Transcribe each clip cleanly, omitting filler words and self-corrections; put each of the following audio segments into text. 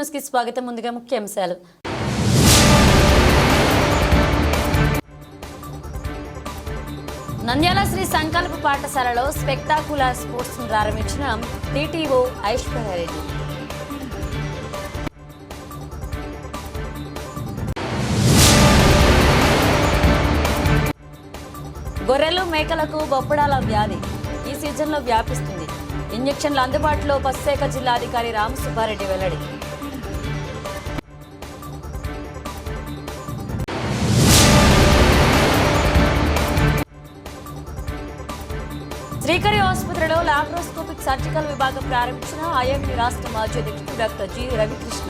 News కి స్వాగతం. ముందుగా ముఖ్యాంశాలు. నంద్యాల శ్రీ సంకల్ప పాఠశాలలో స్పెక్టాకులర్ స్పోర్ట్స్ ను ప్రారంభించిన డిటిఓ ఐశ్వర్యారెడ్డి. గొర్రెలు మేకలకు బొప్పడాల వ్యాధి ఈ సీజన్లో వ్యాపిస్తుంది. ఇంజెక్షన్లు అందుబాటులో పశుశాఖ జిల్లాధికారి రామసుబ్బారెడ్డి వెల్లడి. శ్రీకరి ఆసుపత్రిలో లాప్రోస్కోపిక్ సర్జికల్ విభాగం ప్రారంభించిన ఐఎంఏ రాష్ట్ర మాజీ అధ్యక్షుడు డాక్టర్ జి రవికృష్ణ.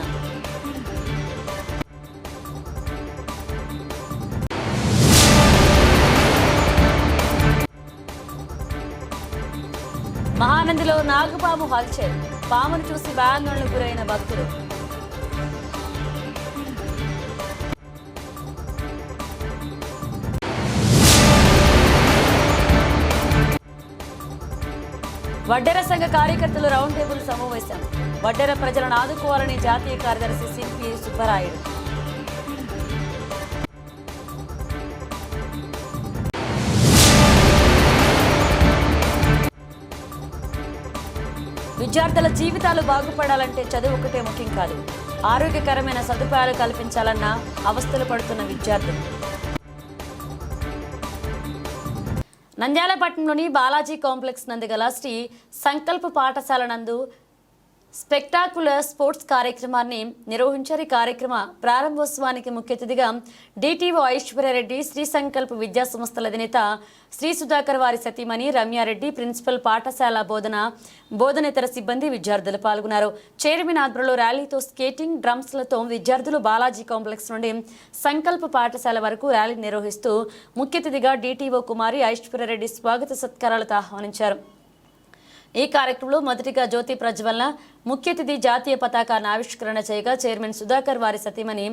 మహానందిలో నాగుపాము హల్చల్, పామును చూసి భయాందోళనకు గురైన భక్తులు. వడ్డెర సంఘ కార్యకర్తలు రౌండ్ టేబుల్ సమావేశం. వడ్డెర ప్రజలను ఆదుకోవాలని జాతీయ కార్యదర్శి సిపి సుబ్బరాయుడు. విద్యార్థుల జీవితాలు బాగుపడాలంటే చదువు ఒకటే ముఖ్యం కాదు, ఆరోగ్యకరమైన సదుపాయాలు కల్పించాలన్న అవస్థలు పడుతున్న విద్యార్థులు. నంద్యాల పట్టణంలోని బాలాజీ కాంప్లెక్స్ నందు గల శ్రీ సంకల్ప పాఠశాల నందు స్పెక్టాకులర్ స్పోర్ట్స్ కార్యక్రమాన్ని నిర్వహించారు. ఈ కార్యక్రమ ప్రారంభోత్సవానికి ముఖ్య అతిథిగా డిటిఓ ఐశ్వర్యారెడ్డి, శ్రీ సంకల్ప విద్యా సంస్థల అధినేత శ్రీ సుధాకర్ వారి సతీమణి రమ్యారెడ్డి, ప్రిన్సిపల్, పాఠశాల బోధనేతర సిబ్బంది, విద్యార్థులు పాల్గొన్నారు. చైర్మన్ ఆధ్వర్యంలో ర్యాలీతో స్కేటింగ్, డ్రమ్స్లతో విద్యార్థులు బాలాజీ కాంప్లెక్స్ నుండి సంకల్ప పాఠశాల వరకు ర్యాలీ నిర్వహిస్తూ ముఖ్య అతిథిగా డిటిఓ కుమారి ఐశ్వర్యారెడ్డి స్వాగత సత్కారాలతో ఆహ్వానించారు. ఈ కార్యక్రమంలో మొదటిగా జ్యోతి ప్రజ్వలన, ముఖ్య అతిథి జాతీయ పతాకాన్ని ఆవిష్కరణ చేయగా చైర్మన్ సుధాకర్ వారి సతీమణి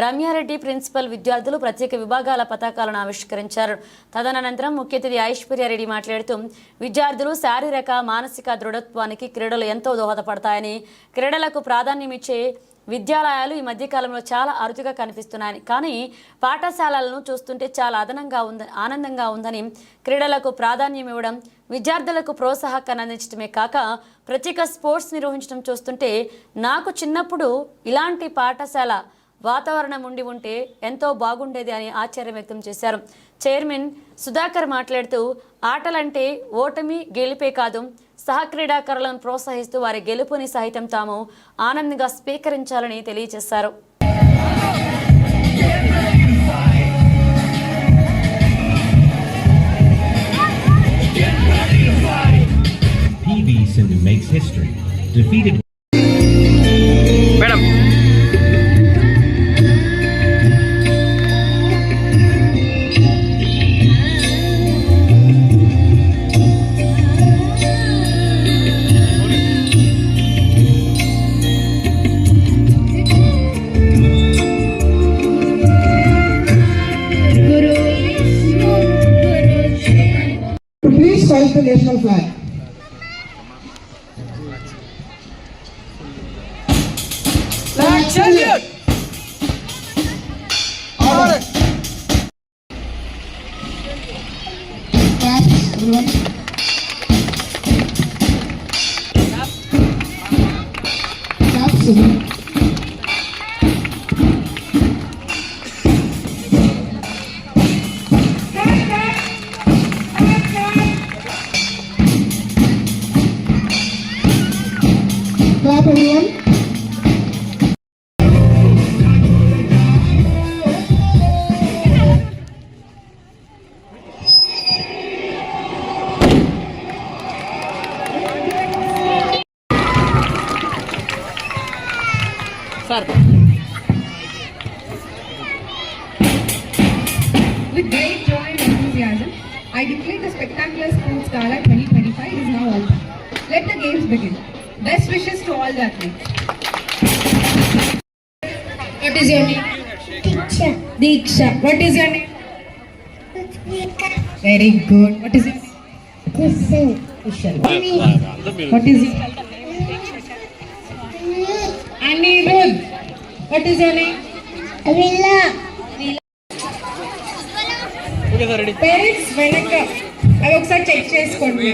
రమ్యారెడ్డి, ప్రిన్సిపల్, విద్యార్థులు ప్రత్యేక విభాగాల పతాకాలను ఆవిష్కరించారు. తదనంతరం ముఖ్య అతిథి ఐశ్వర్యారెడ్డి మాట్లాడుతూ విద్యార్థులు శారీరక, మానసిక దృఢత్వానికి క్రీడలు ఎంతో దోహదపడతాయని, క్రీడలకు ప్రాధాన్యమిచ్చే విద్యాలయాలు ఈ మధ్యకాలంలో చాలా అరుదుగా కనిపిస్తున్నాయని, కానీ పాఠశాలలను చూస్తుంటే చాలా ఆనందంగా ఉందని, క్రీడలకు ప్రాధాన్యం ఇవ్వడం, విద్యార్థులకు ప్రోత్సాహకాన్ని అందించడమే కాక ప్రత్యేక స్పోర్ట్స్ నిర్వహించడం చూస్తుంటే నాకు చిన్నప్పుడు ఇలాంటి పాఠశాల వాతావరణం ఉంటే ఎంతో బాగుండేది అని ఆశ్చర్యం వ్యక్తం చేశారు. చైర్మన్ సుధాకర్ మాట్లాడుతూ ఆటలంటే ఓటమి గెలిపే కాదు, సహక్రీడాకారులను ప్రోత్సహిస్తూ వారి గెలుపుని సహితం తాము ఆనందంగా స్వీకరించాలని తెలియజేశారు. Makes history. Defeated. Madam. Please fight the national flag. Salute! Order! Claps, everyone. Claps, everyone. Clap, everyone. With great joy and enthusiasm, I declare the Spectacular Sports Gala 2025 is now open. Let the games begin. Best wishes to all the athletes. What is your name? Diksha. Diksha. What is your name? Very good. What is your name? Kushal. What is your name? Anirudh. What is your name? Avila. Parents వెనక అవి ఒకసారి check చేసుకోండి.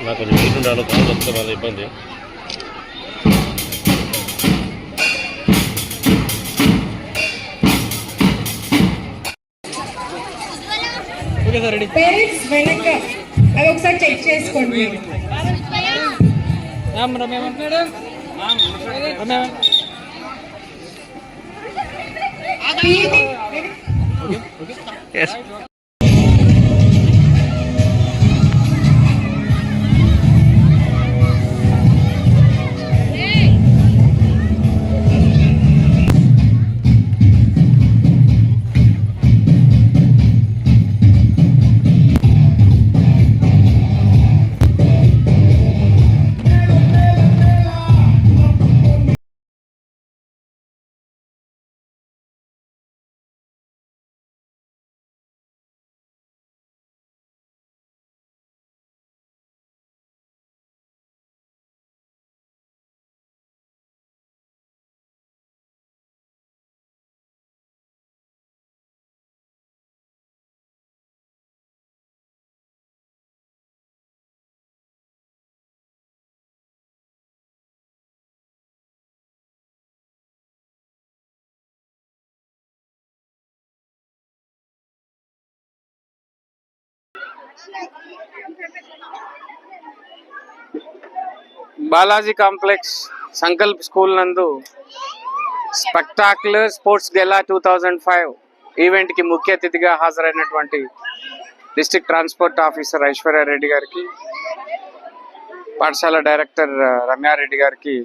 నాకు కొంచెం wait ఉండాలి, కాలు వస్తే వాళ్ళ ఇబ్బంది. పేరెంట్స్ వెనక అవి ఒకసారి చెక్ చేసుకోండి. బాలాజీ కాంప్లెక్స్ సంకల్ప్ స్కూల్ నందు స్పెక్టాక్యులర్ స్పోర్ట్స్ గెలా 2005 ఈవెంట్ కి ముఖ్య అతిథిగా హాజరైనటువంటి డిస్ట్రిక్ట్ ట్రాన్స్పోర్ట్ ఆఫీసర్ ఐశ్వర్యారెడ్డి గారికి, పాఠశాల డైరెక్టర్ రమ్యారెడ్డి గారికి,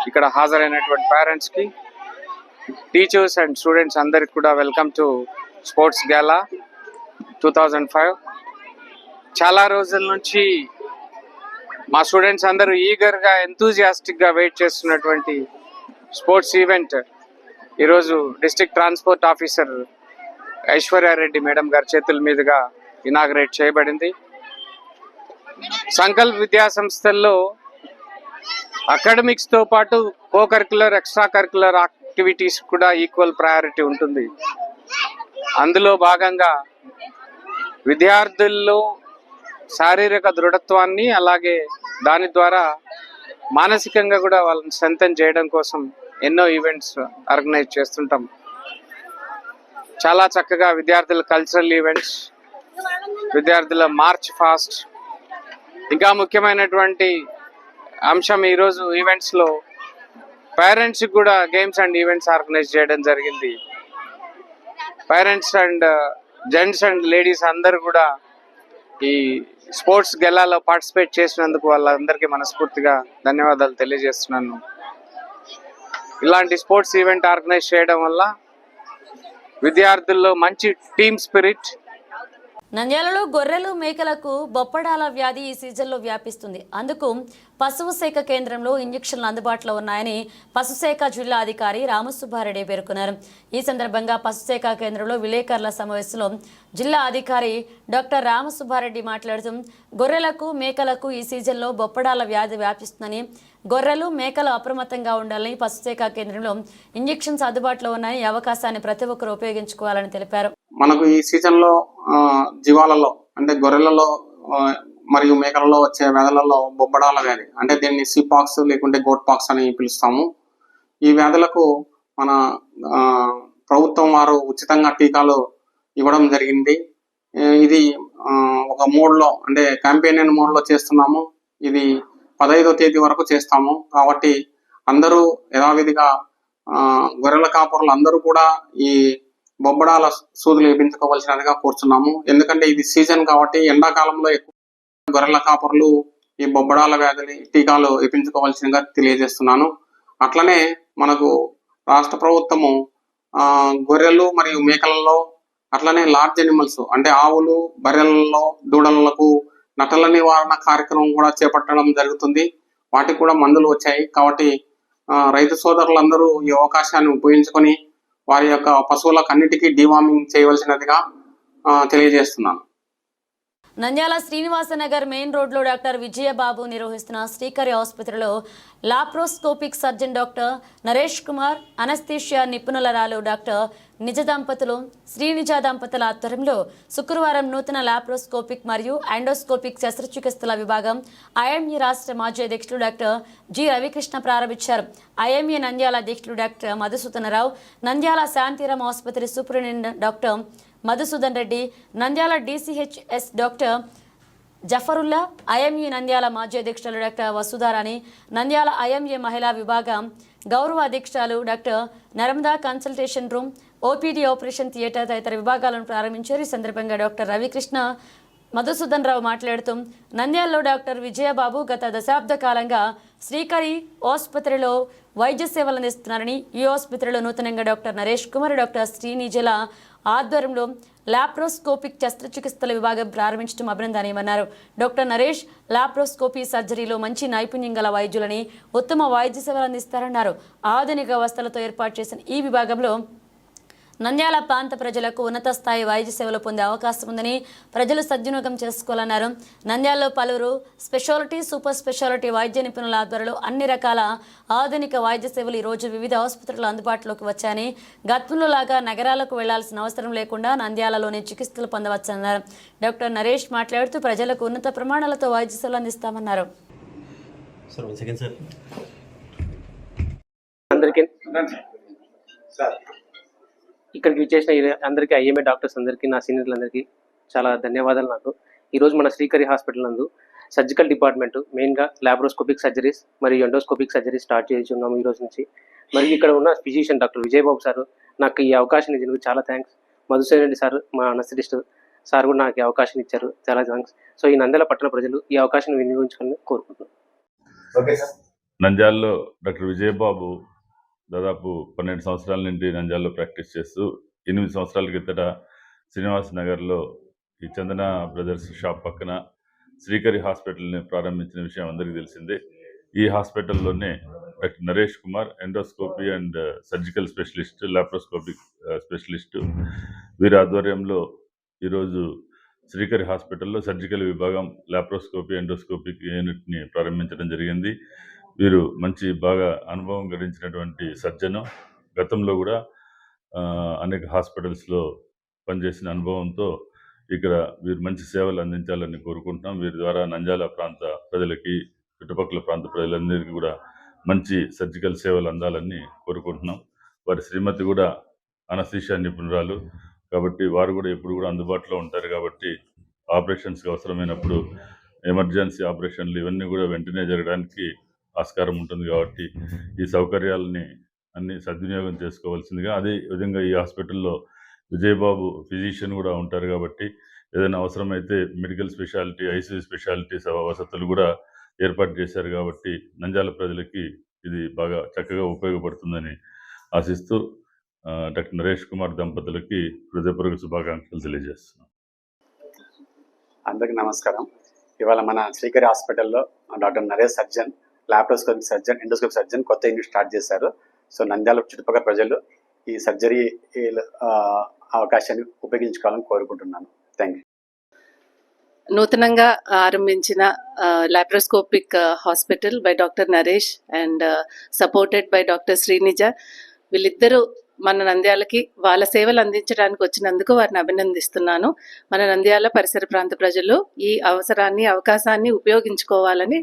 ఇక్కడ హాజరైనటువంటి పేరెంట్స్ కి, టీచర్స్ అండ్ స్టూడెంట్స్ అందరికి కూడా వెల్కమ్ టు స్పోర్ట్స్ గెలా 2005. చాలా రోజుల నుంచి మా స్టూడెంట్స్ అందరూ ఈగర్గా ఎంతూజియాస్టిక్గా వెయిట్ చేస్తున్నటువంటి స్పోర్ట్స్ ఈవెంట్ ఈరోజు district transport officer Aishwaryareddy madam గారి చేతుల మీదుగా ఇనాగ్రేట్ చేయబడింది. సంకల్ప్ విద్యా సంస్థల్లో అకాడమిక్స్తో పాటు co curricular, extra curricular activities కూడా ఈక్వల్ ప్రయారిటీ ఉంటుంది. అందులో భాగంగా విద్యార్థుల్లో శారీరక దృఢత్వాన్ని, అలాగే దాని ద్వారా మానసికంగా కూడా వాళ్ళని స్ట్రెంథెన్ చేయడం కోసం ఎన్నో ఈవెంట్స్ ఆర్గనైజ్ చేస్తుంటాం. చాలా చక్కగా విద్యార్థుల కల్చరల్ ఈవెంట్స్, విద్యార్థుల మార్చ్ ఫాస్ట్, ఇంకా ముఖ్యమైనటువంటి అంశం ఈరోజు ఈవెంట్స్లో పేరెంట్స్కి కూడా గేమ్స్ అండ్ ఈవెంట్స్ ఆర్గనైజ్ చేయడం జరిగింది. Parents and gents and ladies అందరూ కూడా ఈ స్పోర్ట్స్ గెలాలో పార్టిసిపేట్ చేసినందుకు వాళ్ళందరికీ మనస్ఫూర్తిగా ధన్యవాదాలు తెలియజేస్తున్నాను. ఇలాంటి స్పోర్ట్స్ ఈవెంట్ ఆర్గనైజ్ చేయడం వల్ల విద్యార్థుల్లో మంచి టీమ్ స్పిరిట్. నంద్యాలలో గొర్రెలు, మేకలకు బొప్పడాల వ్యాధి ఈ సీజన్లో వ్యాపిస్తుంది. అందుకు పశువు శాఖ కేంద్రంలో ఇంజెక్షన్లు అందుబాటులో ఉన్నాయని పశుశాఖ జిల్లా అధికారి రామసుబ్బారెడ్డి పేర్కొన్నారు. ఈ సందర్భంగా పశుశాఖ కేంద్రంలో విలేకరుల సమావేశంలో జిల్లా అధికారి డాక్టర్ రామసుబ్బారెడ్డి మాట్లాడుతూ గొర్రెలకు, మేకలకు ఈ సీజన్లో బొప్పడాల వ్యాధి వ్యాపిస్తుందని, గొర్రెలు, మేకలు అప్రమత్తంగా ఉండాలని, పశుశాఖ కేంద్రంలో ఇంజెక్షన్స్ అందుబాటులో ఉన్నాయని, ఈ అవకాశాన్ని ప్రతి ఒక్కరు ఉపయోగించుకోవాలని తెలిపారు. మనకు ఈ సీజన్లో జీవాలలో అంటే గొర్రెలలో మరియు మేకలలో వచ్చే వ్యాధులలో బొబ్బడాల వ్యాధి, అంటే దీన్ని సీపాక్స్ లేకుంటే గోట్ పాక్స్ అని పిలుస్తాము. ఈ వ్యాధులకు మన ప్రభుత్వం వారు ఉచితంగా టీకాలు ఇవ్వడం జరిగింది. ఇది ఒక మోడ్లో అంటే క్యాంపెయిన్ మోడ్లో చేస్తున్నాము. ఇది 15వ తేదీ వరకు చేస్తాము. కాబట్టి అందరూ యథావిధిగా గొర్రెల కాపరులు అందరూ కూడా ఈ బొబ్బడాల సూదులు వేయించుకోవాల్సినదిగా కోరుచున్నాము. ఎందుకంటే ఇది సీజన్ కాబట్టి ఎండాకాలంలో ఎక్కువ గొర్రెల కాపరులు ఈ బొబ్బడాల వ్యాధిని టీకాలు వేయించుకోవాల్సిందిగా తెలియజేస్తున్నాను. అట్లనే మనకు రాష్ట్ర ప్రభుత్వము గొర్రెలు మరియు మేకలలో, అట్లనే లార్జ్ ఎనిమల్స్ అంటే ఆవులు, బర్రెలలో, దూడలకు నటల నివారణ కార్యక్రమం కూడా చేపట్టడం జరుగుతుంది. వాటికి కూడా మందులు వచ్చాయి. కాబట్టి రైతు సోదరులందరూ ఈ అవకాశాన్ని ఉపయోగించుకొని వారి యొక్క పశువులకు అన్నిటికీ డివార్మింగ్ చేయవలసినదిగా తెలియజేస్తున్నాను. నంద్యాల శ్రీనివాసనగర్ మెయిన్ రోడ్లో డాక్టర్ విజయబాబు నిర్వహిస్తున్న శ్రీకరి ఆసుపత్రిలో laparoscopic surgeon doctor Naresh Kumar, anaesthesia నిపుణులరాలు డాక్టర్ నిజ దంపతులు, శ్రీనిజ దంపతుల ఆధ్వర్యంలో శుక్రవారం నూతన లాప్రోస్కోపిక్ మరియు ఎండోస్కోపిక్ శస్త్రచికిత్సల విభాగం ఐఎంఏ రాష్ట్ర మాజీ అధ్యక్షుడు డాక్టర్ జి రవికృష్ణ ప్రారంభించారు. ఐఎంఏ నంద్యాల అధ్యక్షుడు డాక్టర్ మధుసూదనరావు, నంద్యాల శాంతిరామ్ ఆసుపత్రి superintendent doctor Madhusudan Reddy, Nandyal DCHS doctor Zafarullah, IMA Nandyal మాజీ అధ్యక్షులు డాక్టర్ వసుధారాణి, నంద్యాల ఐఎంఏ మహిళా విభాగం గౌరవ అధ్యక్షురాలు doctor Narmada consultation room, OPD operation theatre తదితర విభాగాలను ప్రారంభించారు. ఈ సందర్భంగా డాక్టర్ రవికృష్ణ మధుసూదన్ రావు మాట్లాడుతూ నంద్యాలలో డాక్టర్ విజయబాబు గత దశాబ్ద కాలంగా శ్రీకరి ఆసుపత్రిలో వైద్య సేవలు అందిస్తున్నారని, ఈ ఆసుపత్రిలో నూతనంగా డాక్టర్ నరేష్ కుమార్, డాక్టర్ శ్రీనిజల ఆధ్వర్యంలో లాప్రోస్కోపిక్ శస్త్రచికిత్సల విభాగం ప్రారంభించడం అభినందనీయమన్నారు. డాక్టర్ నరేష్ లాప్రోస్కోపీ సర్జరీలో మంచి నైపుణ్యం గల వైద్యులని, ఉత్తమ వైద్య సేవలు అందిస్తారన్నారు. ఆధునిక వసతులతో ఏర్పాటు చేసిన ఈ విభాగంలో నంద్యాల ప్రాంత ప్రజలకు ఉన్నత స్థాయి వైద్య సేవలు పొందే అవకాశం ఉందని ప్రజలు సద్వినియోగం చేసుకోవాలన్నారు. నంద్యాలలో పలువురు స్పెషాలిటీ, సూపర్ స్పెషాలిటీ వైద్య నిపుణుల ఆధ్వర్యంలో అన్ని రకాల ఆధునిక వైద్య సేవలు ఈరోజు వివిధ ఆసుపత్రులు అందుబాటులోకి వచ్చాయని, గతంలో లాగా నగరాలకు వెళ్లాల్సిన అవసరం లేకుండా నంద్యాలలోనే చికిత్సలు పొందవచ్చన్నారు. డాక్టర్ నరేష్ మాట్లాడుతూ ప్రజలకు ఉన్నత ప్రమాణాలతో వైద్య సేవలు అందిస్తామన్నారు. ఇక్కడికి విచ్చేసిన అందరికీ ఐఎంఏ డాక్టర్స్ అందరికీ, నా సీనియర్లందరికీ చాలా ధన్యవాదాలు. నాకు ఈరోజు మన శ్రీకరి హాస్పిటల్ నందు సర్జికల్ డిపార్ట్మెంట్ మెయిన్గా లాప్రోస్కోపిక్ సర్జరీస్ మరియు ఎండోస్కోపిక్ సర్జరీస్ స్టార్ట్ చేస్తున్నాము ఈరోజు నుంచి. మరియు ఇక్కడ ఉన్న ఫిజిషియన్ డాక్టర్ విజయబాబు సార్ నాకు ఈ అవకాశం ఇచ్చినందుకు చాలా థ్యాంక్స్. మధుసూదన్ రెడ్డి సార్ మా అనస్థిస్ట్ సార్ కూడా నాకు ఈ అవకాశం ఇచ్చారు, చాలా థ్యాంక్స్. సో ఈ నంద్యాల పట్టణ ప్రజలు ఈ అవకాశాన్ని వినియోగించుకొని కోరుకుంటున్నాను. నంద్యాలలో డాక్టర్ విజయబాబు దాదాపు 12 సంవత్సరాల నుండి నంద్యాలలో ప్రాక్టీస్ చేస్తూ 8 సంవత్సరాల కిందట శ్రీనివాస్ నగర్లో ఈ చందన బ్రదర్స్ షాప్ పక్కన శ్రీకరి హాస్పిటల్ని ప్రారంభించిన విషయం అందరికీ తెలిసిందే. ఈ హాస్పిటల్లోనే doctor Naresh Kumar endoscopy and surgical specialist, laparoscopic specialist వీరి ఆధ్వర్యంలో ఈరోజు శ్రీకరి హాస్పిటల్లో సర్జికల్ విభాగం లాప్రోస్కోపీ ఎండోస్కోపిక్ యూనిట్ని ప్రారంభించడం జరిగింది. వీరు మంచి బాగా అనుభవం గడించినటువంటి సర్జను, గతంలో కూడా అనేక హాస్పిటల్స్లో పనిచేసిన అనుభవంతో ఇక్కడ వీరు మంచి సేవలు అందించాలని కోరుకుంటున్నాం. వీరి ద్వారా నంద్యాల ప్రాంత ప్రజలకి, చుట్టుపక్కల ప్రాంత ప్రజలందరికీ కూడా మంచి సర్జికల్ సేవలు అందాలని కోరుకుంటున్నాం. వారి శ్రీమతి కూడా అనస్థీషియా నిపుణురాలు కాబట్టి వారు కూడా ఎప్పుడు కూడా అందుబాటులో ఉంటారు. కాబట్టి ఆపరేషన్స్కి అవసరమైనప్పుడు ఎమర్జెన్సీ ఆపరేషన్లు ఇవన్నీ కూడా వెంటనే జరగడానికి ఆస్కారం ఉంటుంది. కాబట్టి ఈ సౌకర్యాలని అన్ని సద్వినియోగం చేసుకోవాల్సిందిగా, అదే విధంగా ఈ హాస్పిటల్లో విజయబాబు ఫిజిషియన్ కూడా ఉంటారు కాబట్టి ఏదైనా అవసరమైతే మెడికల్ స్పెషాలిటీ, ఐసీయూ స్పెషాలిటీ వసతులు కూడా ఏర్పాటు చేశారు. కాబట్టి నంద్యాల ప్రజలకి ఇది బాగా చక్కగా ఉపయోగపడుతుందని ఆశిస్తూ డాక్టర్ నరేష్ కుమార్ దంపతులకి హృదయపూర్వక శుభాకాంక్షలు తెలియజేస్తున్నాం. అందరికీ నమస్కారం. ఇవాళ మన శ్రీకరి హాస్పిటల్లో doctor Naresh surgeon, laparoscopic surgeon, endoscopic surgeon కొత్త యూనిట్ స్టార్ట్ చేశారు. సో నంద్యాల చుట్టుపక్కల ప్రజలు ఈ సర్జరీ అవకాశాన్ని ఉపయోగించుకోవాలని కోరుకుంటున్నాను. Thank you. నూతనంగా ఆరంభించిన laparoscopic hospital by doctor Naresh and supported by doctor Srinija, వీళ్ళిద్దరూ మన నంద్యాలకి వాళ్ళ సేవలు అందించడానికి వచ్చినందుకు వారిని అభినందిస్తున్నాను. మన నంద్యాల పరిసర ప్రాంత ప్రజలు ఈ అవకాశాన్ని ఉపయోగించుకోవాలని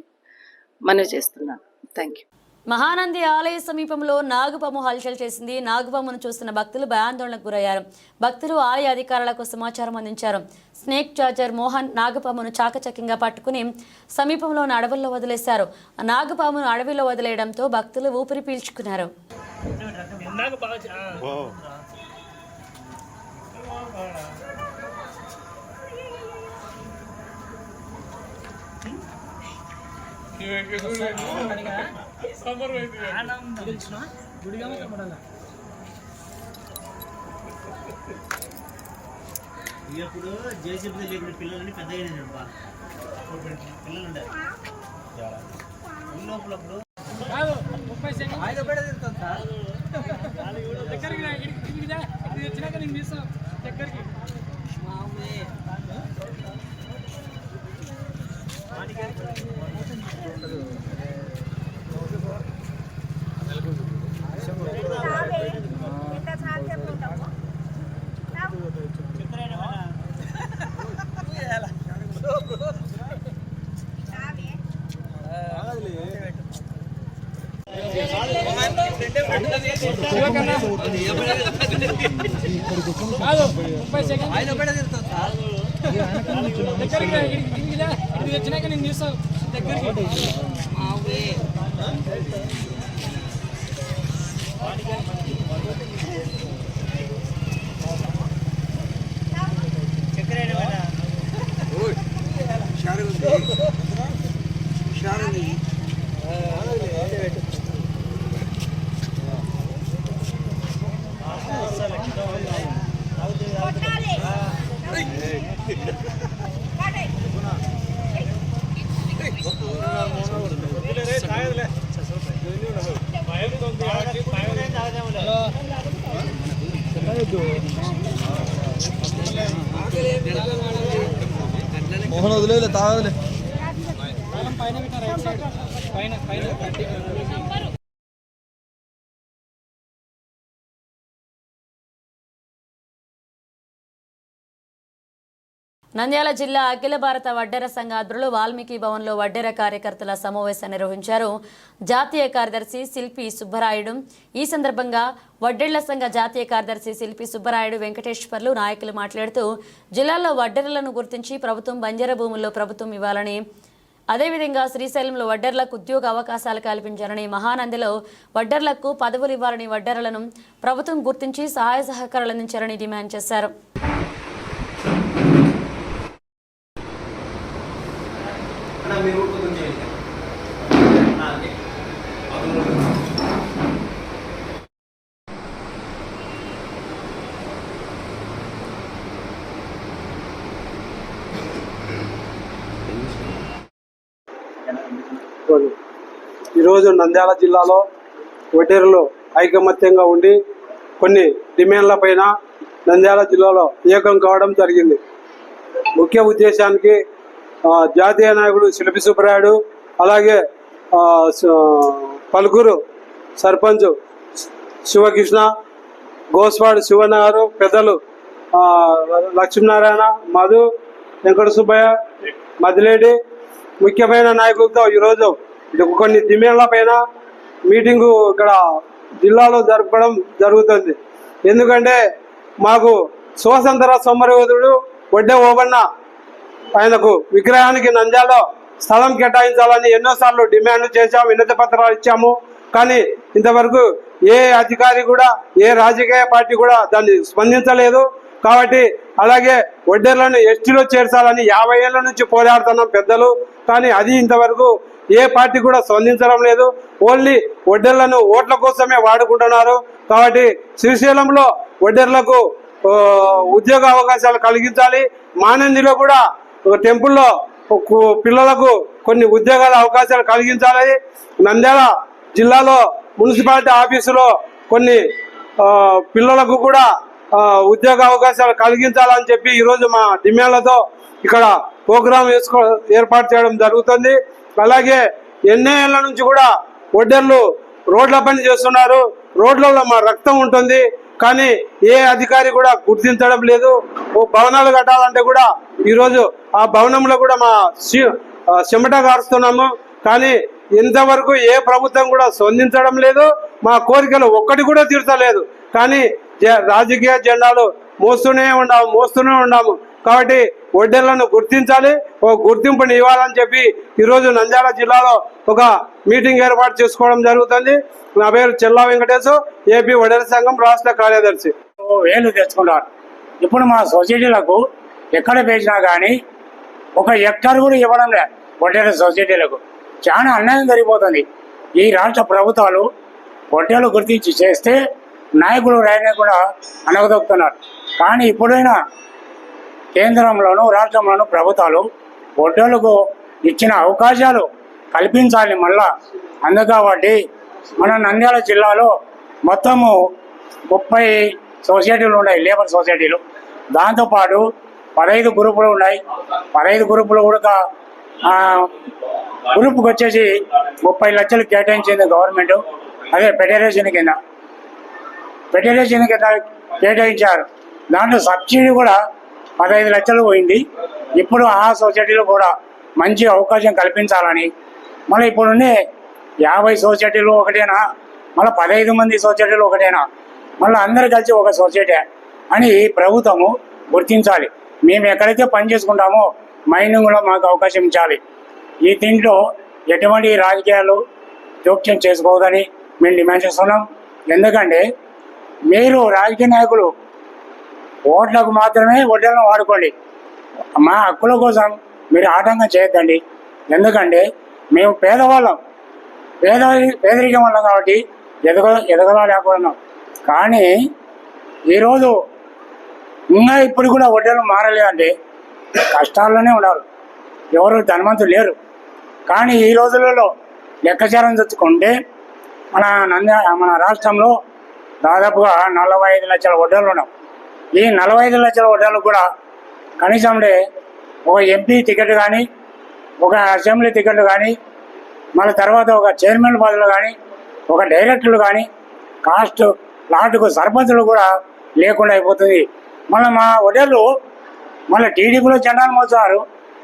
మనవి చేస్తున్నాను. Thank you. మహానంది ఆలయ సమీపంలో నాగుపాము హల్చల్ చేసింది. నాగుపామును చూస్తున్న భక్తులు భయాందోళనకు గురయ్యారు. భక్తులు ఆలయ అధికారులకు సమాచారం అందించారు. స్నేక్ చార్జర్ మోహన్ నాగుపామును చాకచక్యంగా పట్టుకుని సమీపంలోని అడవుల్లో వదిలేశారు. నాగుపామును అడవిలో వదిలేయడంతో భక్తులు ఊపిరి పీల్చుకున్నారు. ఇప్పుడు జేసీబీ లేకుండా పిల్లలని పెద్దగా పిల్లలు లోపలప్పుడు మోహన్ వదిలే తాగదులే నంద్యాల జిల్లా అఖిల భారత వడ్డెర సంఘ ఆధ్వర్యంలో వాల్మీకి భవన్లో వడ్డెర కార్యకర్తల సమావేశం నిర్వహించారు జాతీయ కార్యదర్శి శిల్పి సుబ్బరాయుడు. ఈ సందర్భంగా వడ్డెర్ల సంఘ జాతీయ కార్యదర్శి శిల్పి సుబ్బరాయుడు, వెంకటేశ్వర్లు నాయకులు మాట్లాడుతూ జిల్లాలో వడ్డెరలను గుర్తించి ప్రభుత్వం బంజర భూముల్లో ప్రభుత్వం ఇవ్వాలని, అదేవిధంగా శ్రీశైలంలో వడ్డెర్లకు ఉద్యోగ అవకాశాలు కల్పించాలని, మహానందిలో వడ్డెర్లకు పదవులు ఇవ్వాలని, వడ్డెరలను ప్రభుత్వం గుర్తించి సహాయ సహకారాలు అందించాలని డిమాండ్ చేశారు. ఈరోజు నంద్యాల జిల్లాలో వడ్డెరలు ఐకమత్యంగా ఉండి కొన్ని డిమాండ్ల పైన నంద్యాల జిల్లాలో ఏకం కావడం జరిగింది. ముఖ్య ఉద్దేశానికి జాతీయ నాయకుడు శిల్పి సుబ్బరాయుడు, అలాగే పలుకురు సర్పంచ్ శివకృష్ణ, గోస్వాడ్ శివన్న గారు, పెద్దలు లక్ష్మీనారాయణ, మధు, వెంకట సుబ్బయ్య, మదిలేడి ముఖ్యమైన నాయకులతో ఈరోజు కొన్ని డిమాండ్ల పైన మీటింగు ఇక్కడ జిల్లాలో జరపడం జరుగుతుంది. ఎందుకంటే మాకు స్వతంత్ర సమరయోధుడు వడ్డే ఓబన్న ఆయనకు విగ్రహానికి నంద్యాలలో స్థలం కేటాయించాలని ఎన్నోసార్లు డిమాండ్లు చేశాము, వినతి పత్రాలు ఇచ్చాము. కానీ ఇంతవరకు ఏ అధికారి కూడా, ఏ రాజకీయ పార్టీ కూడా దాన్ని స్పందించలేదు. కాబట్టి అలాగే వడ్డెర్లను ఎస్టీలో చేర్చాలని 50 ఏళ్ల నుంచి పోరాడుతున్నాం పెద్దలు. కానీ అది ఇంతవరకు ఏ పార్టీ కూడా స్పందించడం లేదు. ఓన్లీ వడ్డెర్లను ఓట్ల కోసమే వాడుకుంటున్నారు. కాబట్టి శ్రీశైలంలో వడ్డెర్లకు ఉద్యోగ అవకాశాలు కలిగించాలి. మానందిలో కూడా టెంపుల్లో పిల్లలకు కొన్ని ఉద్యోగాల అవకాశాలు కలిగించాలి. నంద్యాల జిల్లాలో మున్సిపాలిటీ ఆఫీసులో కొన్ని పిల్లలకు కూడా ఉద్యోగ అవకాశాలు కలిగించాలని చెప్పి ఈరోజు మా డిమాండ్లతో ఇక్కడ ప్రోగ్రాం ఏర్పాటు చేయడం జరుగుతుంది. అలాగే ఎన్నో ఏళ్ల నుంచి కూడా వడ్డెర్లు రోడ్ల పని చేస్తున్నారు. రోడ్లలో మా రక్తం ఉంటుంది. కానీ ఏ అధికారి కూడా గుర్తించడం లేదు. భవనాలు కట్టాలంటే కూడా ఈరోజు ఆ భవనంలో కూడా మా చెమట కారుస్తున్నాము. కానీ ఇంతవరకు ఏ ప్రభుత్వం కూడా స్పందించడం లేదు. మా కోరికలు ఒక్కటి కూడా తీర్చలేదు. కానీ రాజకీయ జెండాలు మోస్తూనే ఉన్నాము. కాబట్టి వడ్డెర్లను గుర్తించాలి, ఒక గుర్తింపుని ఇవ్వాలని చెప్పి ఈరోజు నంద్యాల జిల్లాలో ఒక మీటింగ్ ఏర్పాటు చేసుకోవడం జరుగుతుంది. నా పేరు చెల్లా వెంకటేశు, ఏపీ వడ్డెర సంఘం రాష్ట్ర కార్యదర్శి. వేలు తెచ్చుకుంటారు. ఇప్పుడు మా సొసైటీలకు ఎక్కడ పేసినా కానీ ఒక హెక్టార్ కూడా ఇవ్వడం లేదు. వడ్డెర సొసైటీలకు చాలా అన్యాయం జరిగిపోతుంది. ఈ రాష్ట్ర ప్రభుత్వాలు వడ్డెలు గుర్తించి చేస్తే నాయకులు రాయని కూడా అనగదొక్కుతున్నారు. కానీ ఇప్పుడైనా కేంద్రంలోనూ రాష్ట్రంలోనూ ప్రభుత్వాలు వడ్డెలకు ఇచ్చిన అవకాశాలు కల్పించాలి మళ్ళా. అందుకాబట్టి మన నంద్యాల జిల్లాలో మొత్తము సొసైటీలు ఉన్నాయి, లేబర్ సొసైటీలు. దాంతోపాటు 15 గ్రూపులు ఉన్నాయి. 15 గ్రూపులు కూడా గ్రూప్కి వచ్చేసి 30 లక్షలు కేటాయించింది గవర్నమెంట్. అదే ఫెడరేషన్ కింద కేటాయించారు. దాంట్లో సబ్సిడీ కూడా 15 లక్షలు పోయింది. ఇప్పుడు ఆ సొసైటీలో కూడా మంచి అవకాశం కల్పించాలని, మళ్ళీ ఇప్పుడుండే 50 సొసైటీలు ఒకటేనా, మళ్ళీ 15 మంది సొసైటీలు ఒకటేనా, మళ్ళీ అందరు కలిసి ఒక సొసైటీ అని ప్రభుత్వము గుర్తించాలి. మేము ఎక్కడైతే పని చేసుకుంటామో మైనింగ్లో మాకు అవకాశం ఇచ్చాలి. ఈ దీంట్లో ఎటువంటి రాజకీయాలు జోక్యం చేసుకోవద్దని మేము డిమాండ్ చేస్తున్నాం. ఎందుకంటే మీరు రాజకీయ నాయకులు ఓట్లకు మాత్రమే ఓట్లను వాడుకోండి. మా హక్కుల కోసం మీరు ఆటంకం చేయొద్దండి. ఎందుకంటే మేము పేదవాళ్ళం, పేదరికం వాళ్ళం కాబట్టి ఎదగలేకపోతున్నాం. కానీ ఈరోజు ఇంకా ఇప్పుడు కూడా వడ్డీలు మారలేదంటే కష్టాల్లోనే ఉన్నారు. ఎవరు ధనవంతులు లేరు. కానీ ఈ రోజులలో లెక్కచారం తెచ్చుకుంటే మన రాష్ట్రంలో దాదాపుగా 45 లక్షల వడ్డీలు ఉన్నాం. ఈ 45 లక్షల వడ్డీలు కూడా కనీసం ఒక ఎంపీ టికెట్ కానీ, ఒక అసెంబ్లీ టికెట్ కానీ, మళ్ళీ తర్వాత ఒక చైర్మన్ పదవులు కానీ, ఒక డైరెక్టర్లు కానీ, కాస్ట్ ప్లాట్కు సర్పంచులు కూడా లేకుండా అయిపోతుంది. మళ్ళీ మా వడ్డీలు మళ్ళీ టీడీపీలో జెండాలు మోస్తారు,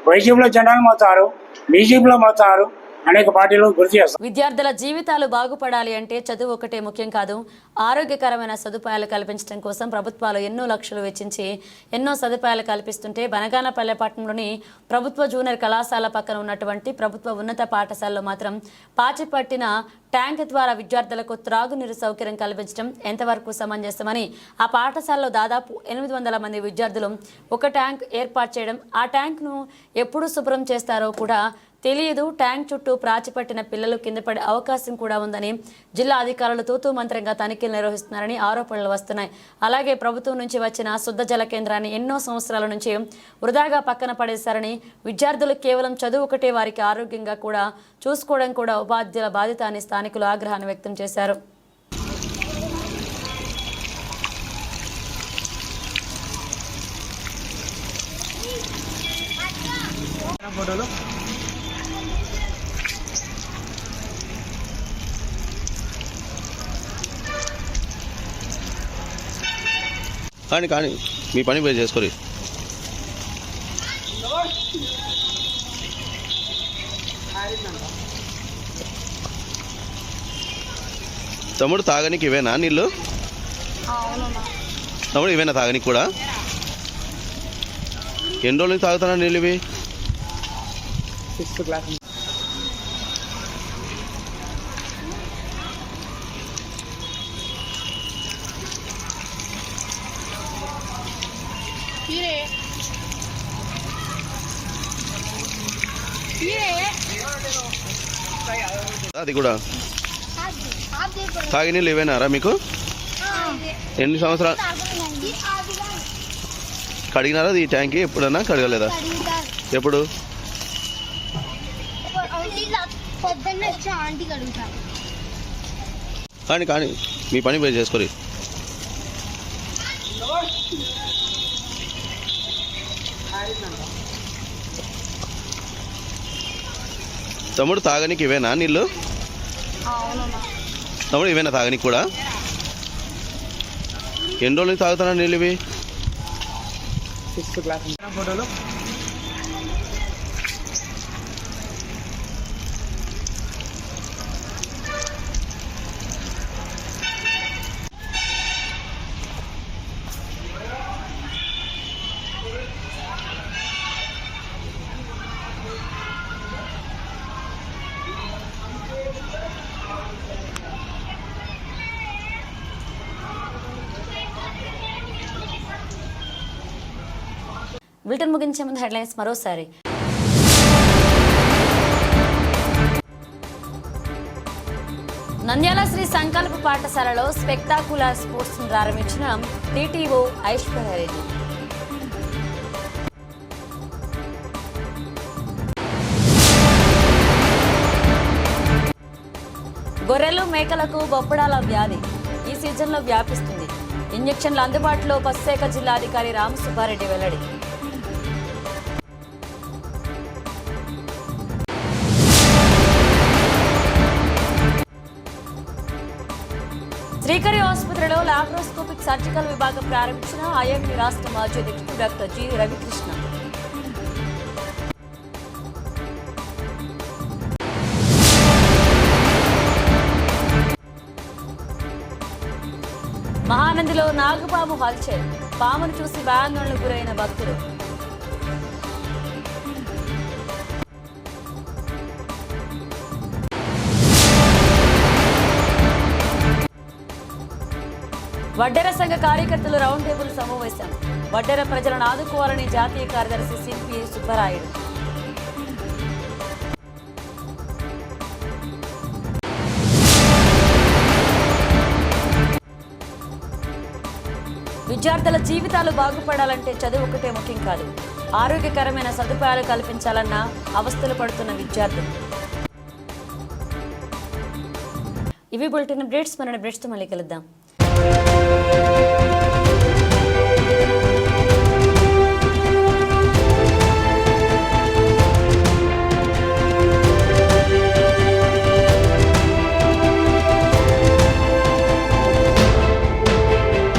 వైసీపీలో జెండాలు మోస్తారు, బీజేపీలో మోస్తారు, అనేక పార్టీలు గుర్తు చేస్తారు. విద్యార్థుల జీవితాలు బాగుపడాలి అంటే చదువు ఒకటే ముఖ్యం కాదు. ఆరోగ్యకరమైన సదుపాయాలు కల్పించడం కోసం ప్రభుత్వాలు ఎన్నో లక్షలు వెచ్చించి ఎన్నో సదుపాయాలు కల్పిస్తుంటే బనగానపల్లె పట్టణంలోని ప్రభుత్వ జూనియర్ కళాశాల పక్కన ఉన్నటువంటి ప్రభుత్వ ఉన్నత పాఠశాలలో మాత్రం పాచిపట్టిన ట్యాంక్ ద్వారా విద్యార్థులకు త్రాగునీరు సౌకర్యం కల్పించడం ఎంతవరకు సమంజసమని, ఆ పాఠశాలలో దాదాపు 800 మంది విద్యార్థులు ఒక ట్యాంక్ ఏర్పాటు చేయడం, ఆ ట్యాంక్ను ఎప్పుడు శుభ్రం చేస్తారో కూడా తెలియదు. ట్యాంక్ చుట్టూ ప్రాచిపట్టిన పిల్లలు కింద పడే అవకాశం కూడా ఉందని జిల్లా అధికారులు తూతూ మంత్రంగా తనిఖీలు నిర్వహిస్తున్నారని ఆరోపణలు వస్తున్నాయి. అలాగే ప్రభుత్వం నుంచి వచ్చిన శుద్ధ జల కేంద్రాన్ని ఎన్నో సంవత్సరాల నుంచి వృధాగా పక్కన పడేశారని, విద్యార్థులు కేవలం చదువు ఒకటే వారికి ఆరోగ్యంగా కూడా చూసుకోవడం కూడా ఉపాధ్యాయుల బాధ్యత అని స్థానికులు ఆగ్రహాన్ని వ్యక్తం చేశారు. కానీ మీ పని పోయి చేసుకోరు. తమ్ముడు తాగనికి ఇవేనా నీళ్ళు? తమ్ముడు ఇవేనా తాగనికి కూడా? ఎన్ని రోజులు నుంచి తాగుతున్నా నీళ్ళు ఇవి? 6th class. అది కూడా తాగి నీళ్ళు ఇవేనారా మీకు? ఎన్ని సంవత్సరాలు కడిగినారా ఈ ట్యాంక్? ఎప్పుడన్నా కడగలేదా? ఎప్పుడు? కానీ మీ పని పోయి చేసుకోరు. తమ్ముడు తాగనికి ఇవేనా నీళ్ళు? తమ్ముడు ఇవేనా తాగనికి కూడా? ఎన్ని రోజులు నుంచి తాగుతున్నా నీళ్ళు ఇవి? 6th class. ఫోటోలు బులెటిన్ ముగించే ముందు హెడ్లైన్స్ మరోసారి. నంద్యాల శ్రీ సంకల్ప పాఠశాలలో స్పెక్టాకులర్ స్పోర్ట్స్ ప్రారంభించిన టీటీఓ ఐశ్వర్యారెడ్డి. గొర్రెలు మేకలకు బొప్పడాల వ్యాధి ఈ సీజన్లో వ్యాపిస్తుంది. ఇంజెక్షన్లు అందుబాటులో పశుశాఖ జిల్లా అధికారి రామసుబ్బారెడ్డి వెల్లడి. శ్రీకరి ఆసుపత్రిలో లాప్రోస్కోపిక్ సర్జికల్ విభాగం ప్రారంభించిన ఐఎంటీ రాష్ట్ర మాజీ అధ్యక్షుడు డాక్టర్ జి రవికృష్ణ. మహానందిలో నాగుపాము హల్చల్, పామును చూసి భయాందోళనకు గురైన భక్తులు. వడ్డెర సంఘ కార్యకర్తలు రౌండ్ టేబుల్ సమావేశం. వడ్డెర ప్రజలను ఆదుకోవాలని జాతీయ కార్యదర్శి సిపి సుబ్బరాయుడు. విద్యార్థుల జీవితాలు బాగుపడాలంటే చదువు ఒకటే ముఖ్యం కాదు, ఆరోగ్యకరమైన సదుపాయాలు కల్పించాలన్న అవస్థలు పడుతున్న విద్యార్థులు. ఇవి బులెటిన్ అప్డేట్స్. మన అప్డేట్స్తో మళ్ళీ కలుద్దాం.